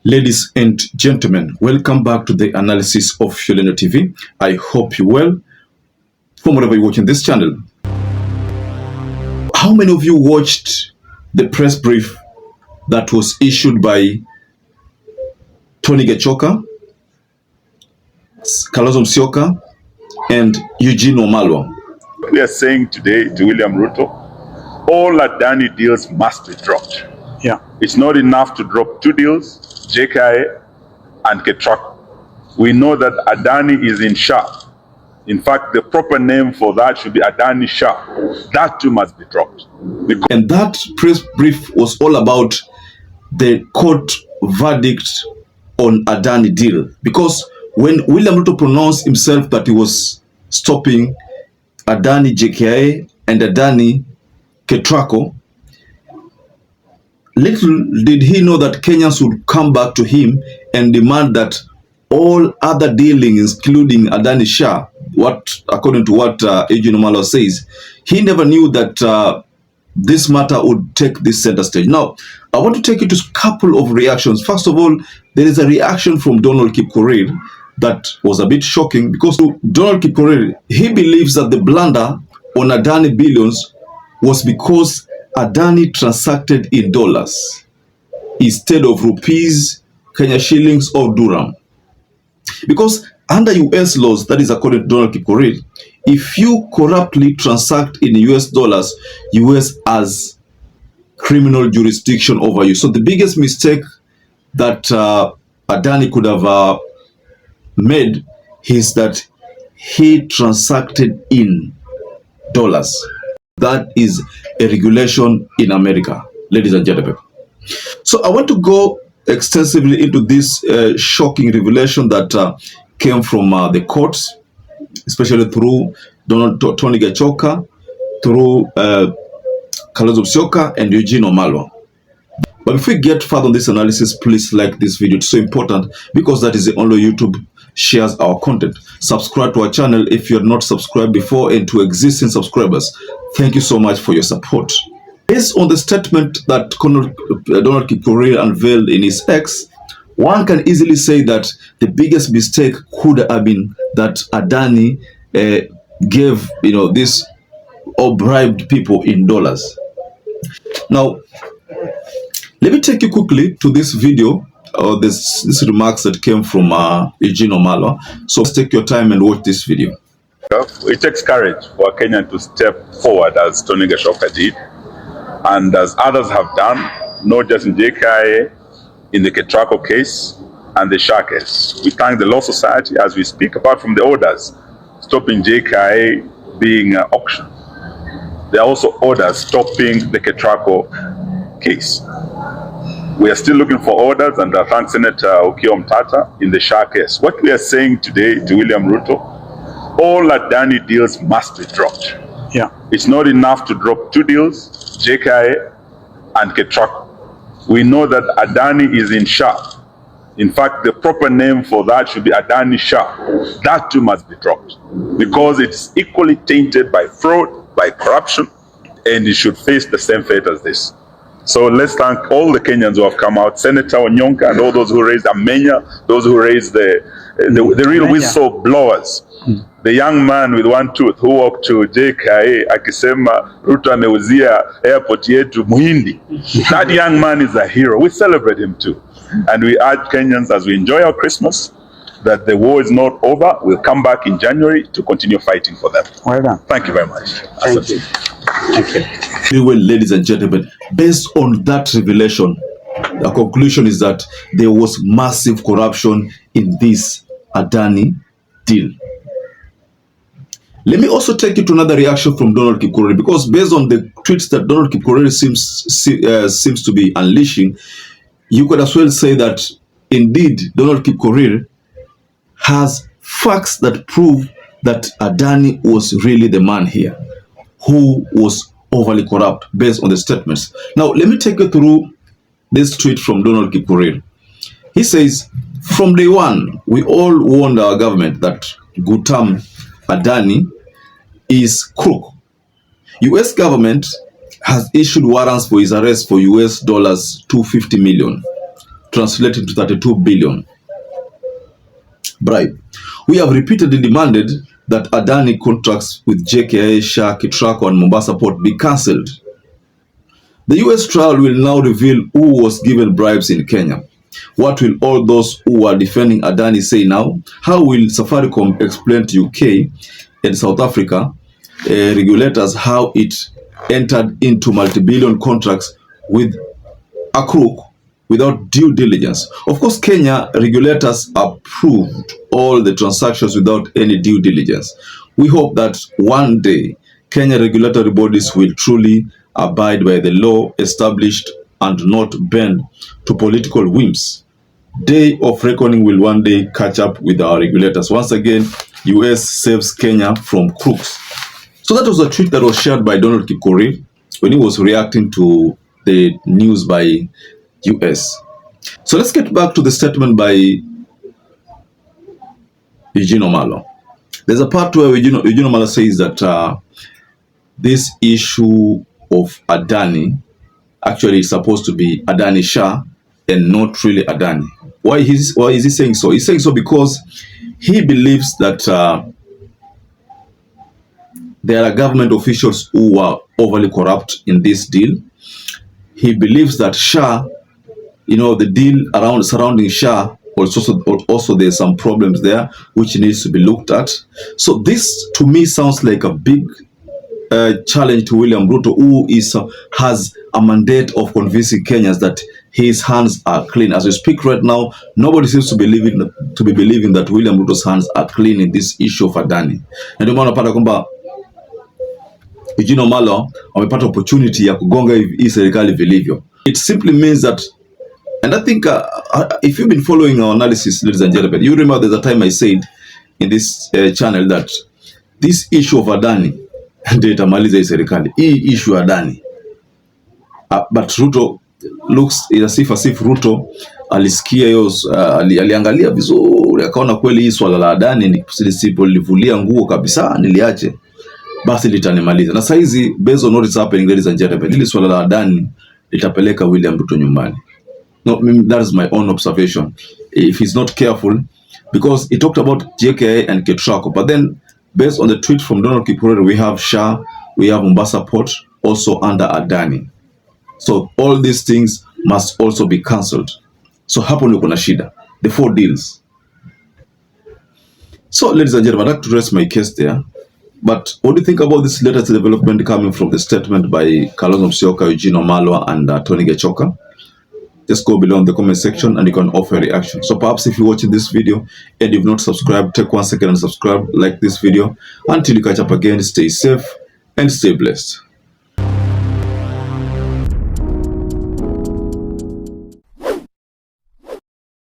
Ladies and gentlemen, welcome back to the analysis of YOLENO TV. I hope you're well from wherever you're watching this channel. How many of you watched the press brief that was issued by Tony Gachoka, Kalonzo Musyoka, and Eugene Wamalwa? We are saying today to William Ruto, all Adani deals must be dropped. Yeah. It's not enough to drop 2 deals, JKI and KIPKOR. We know that Adani is in SHA. In fact, the proper name for that should be Adani SHA. That too must be dropped. And that press brief was all about the court verdict on Adani deal. Because when William Ruto pronounced himself that he was stopping Adani JKI and Adani KIPKOR, little did he know that Kenyans would come back to him and demand that all other dealings, including Adani Shah, according to what Eugene Wamalwa says, he never knew that this matter would take this center stage. Now, I want to take you to a couple of reactions. First of all, there is a reaction from Donald KIPKOR that was a bit shocking, because Donald KIPKOR, he believes that the blunder on Adani billions was because Adani transacted in dollars instead of rupees, Kenya shillings, or dirham. Because under US laws, that is according to Donald KIPKOR, if you corruptly transact in US dollars, US has criminal jurisdiction over you. So the biggest mistake that Adani could have made is that he transacted in dollars. That is a regulation in America, ladies and gentlemen. So I want to go extensively into this shocking revelation that came from the courts, especially through Tony Gachoka, through Kalonzo Musyoka and Eugene Wamalwa. But before we get further on this analysis, please like this video. It's so important because that is the only YouTube shares our content. Subscribe to our channel if you are not subscribed before, and to existing subscribers, thank you so much for your support. Based on the statement that Donald KIPKOR unveiled in his X, one can easily say that the biggest mistake could have been that Adani gave, this, or bribed people in dollars. Now, let me take you quickly to this video, or this remarks that came from Eugene Wamalwa. So let's take your time and watch this video. It takes courage for a Kenyan to step forward, as Tony Gachoka did, and as others have done, not just in JKI, in the KIPKOR case and the SHA case. We thank the Law Society as we speak, apart from the orders stopping JKI being auctioned. There are also orders stopping the KIPKOR case. We are still looking for orders, and I thank Senator Okiya Omtatah in the SHA case. What we are saying today to William Ruto, all Adani deals must be dropped. Yeah. It's not enough to drop 2 deals, JKI and KIPKOR. We know that Adani is in SHA. In fact, the proper name for that should be Adani SHA. That too must be dropped, because it's equally tainted by fraud, by corruption, and it should face the same fate as this. So let's thank all the Kenyans who have come out, Senator Onyonka and all those who raised Amenya, those who raised the real whistle blowers. The young man with 1 tooth who walked to JKA akisema Ruto ameuzia airport yetu Muhindi. That young man is a hero. We celebrate him too. And we urge Kenyans, as we enjoy our Christmas, that the war is not over. We'll come back in January to continue fighting for them. Well done. Thank you very much. Thank you. Thank you. Very well, ladies and gentlemen, based on that revelation, the conclusion is that there was massive corruption in this Adani deal. Let me also take you to another reaction from Donald KIPKOR, because based on the tweets that Donald KIPKOR seems to be unleashing, you could as well say that indeed Donald KIPKOR has facts that prove that Adani was really the man here, who was overly corrupt based on the statements. Now, let me take you through this tweet from Donald KIPKOR. He says, from day one, we all warned our government that Gutam Adani is crook. US government has issued warrants for his arrest for US dollars 250 million. translating to 32 billion bribe. We have repeatedly demanded that Adani contracts with JKIA, Shah, KIPKOR and Mombasa Port be cancelled. The US trial will now reveal who was given bribes in Kenya. What will all those who are defending Adani say now? How will Safaricom explain to UK and South Africa regulators how it entered into multi-billion contracts with a crook without due diligence? Of course, Kenya regulators approved all the transactions without any due diligence. We hope that one day Kenya regulatory bodies will truly abide by the law established and not bend to political whims. Day of reckoning will one day catch up with our regulators. Once again, US saves Kenya from crooks. So that was a tweet that was shared by Donald KIPKOR when he was reacting to the news by US. So let's get back to the statement by Eugene Omalo. There's a part where Eugene Omalo says that this issue of Adani actually is supposed to be Adani Shah and not really Adani. Why is he saying so? He's saying so because he believes that there are government officials who are overly corrupt in this deal. He believes that Shah, the deal surrounding Shah, also there's some problems there which needs to be looked at. So this to me sounds like a big challenge to William Ruto, who has a mandate of convincing Kenyans that his hands are clean. As we speak right now, nobody seems to be believing that William Ruto's hands are clean in this issue of Adani. Na ndio maana unapata kwamba Eugene Omalo amepata opportunity ya kugonga hii serikali vilivyo. It simply means that, and I think if you've been following our analysis, ladies and gentlemen, you remember there's a time I said in this channel that this issue of Adani ndio itamaliza hii serikali. Hii issue ya Adani. But Ruto looks as if Ruto alisikia hiyo, aliangalia vizuri, akaona kweli hii swala la Adani nisipolivulia nguo kabisa niliache, basi litanimaliza. Na saizi based on what is happening, ladies and gentlemen, hili swala la Adani litapeleka William Ruto nyumbani. No, that is my own observation. If he's not careful, because he talked about JKIA and KIPKOR, but then based on the tweet from Donald KIPKOR, we have Shah, we have Mombasa Port also under Adani. So all these things must also be cancelled. So hapo ndio kuna shida. The 4 deals. So ladies and gentlemen, I'd like to rest my case there. But what do you think about this latest development coming from the statement by Kalonzo Musyoka, Eugene Omalo and Tony Gachoka? Just go below in the comment section and you can offer a reaction. So perhaps if you're watching this video and you've not subscribed, take 1 second and subscribe, like this video. Until you catch up again, stay safe and stay blessed.